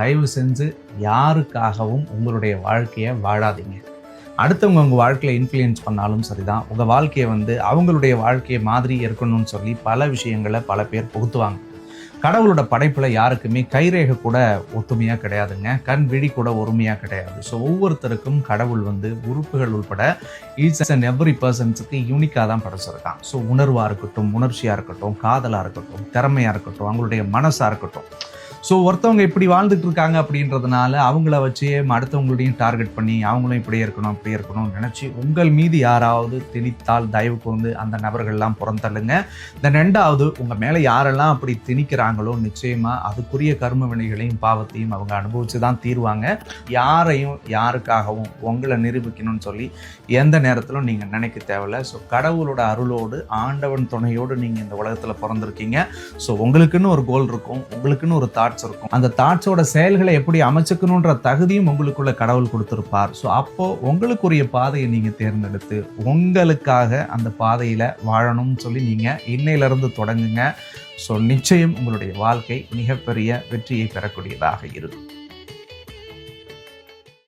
தயவு செஞ்சு யாருக்காகவும் உங்களுடைய வாழ்க்கையை வாழாதீங்க. அடுத்தவங்க உங்கள் வாழ்க்கையில் இன்ஃப்ளூயன்ஸ் பண்ணாலும் சரிதான், உங்கள் வாழ்க்கையை அவங்களுடைய வாழ்க்கையை மாதிரி இருக்கணும்னு சொல்லி பல விஷயங்களை பல பேர் புகுத்துவாங்க. கடவுளோட படைப்பில் யாருக்குமே கைரேகை கூட ஒத்துமையாக கிடையாதுங்க, கண் விழி கூட ஒருமையாக கிடையாது. ஸோ ஒவ்வொருத்தருக்கும் கடவுள் உறுப்புகள் உள்பட ஈச் அண்ட் எவ்ரி பர்சன்ஸுக்கு யூனிக்காக தான் படைச்சிருக்கான். ஸோ உணர்வாக இருக்கட்டும், உணர்ச்சியாக இருக்கட்டும், காதலாக இருக்கட்டும், திறமையாக இருக்கட்டும், அவங்களுடைய மனசாக இருக்கட்டும். ஸோ ஒருத்தவங்க இப்படி வாழ்ந்துட்டு இருக்காங்க அப்படின்றதுனால அவங்கள வச்சு அடுத்தவங்களையும் டார்கெட் பண்ணி அவங்களும் இப்படியே இருக்கணும் அப்படியே இருக்கணும்னு நினச்சி உங்கள் மீது யாராவது திணித்தால் தயவுக்கு அந்த நபர்கள்லாம் புறந்தள்ளுங்க. இந்த ரெண்டாவது, உங்கள் மேலே யாரெல்லாம் அப்படி திணிக்கிறாங்களோ நிச்சயமாக அதுக்குரிய கர்ம வினைகளையும் பாவத்தையும் அவங்க அனுபவித்து தான் தீர்வாங்க. யாரையும் யாருக்காகவும் உங்களை நிரூபிக்கணும்னு சொல்லி எந்த நேரத்திலும் நீங்கள் நினைக்க தேவையில்லை. ஸோ கடவுளோட அருளோடு ஆண்டவன் துணையோடு நீங்கள் இந்த உலகத்தில் பிறந்திருக்கீங்க. ஸோ உங்களுக்குன்னு ஒரு கோல் இருக்கும், உங்களுக்குன்னு ஒரு தாட்ஸ் இருக்கும். அந்த தாட்ஸோட செயல்களை எப்படி அமைச்சுக்கணுன்ற தகுதியும் உங்களுக்குள்ள கடவுள் கொடுத்திருப்பார். ஸோ அப்போ உங்களுக்குரிய பாதையை நீங்க தேர்ந்தெடுத்து உங்களுக்காக அந்த பாதையில வாழணும்னு சொல்லி நீங்க இன்னையிலிருந்து தொடங்குங்க. ஸோ நிச்சயம் உங்களுடைய வாழ்க்கை மிகப்பெரிய வெற்றியை பெறக்கூடியதாக இருக்கும்.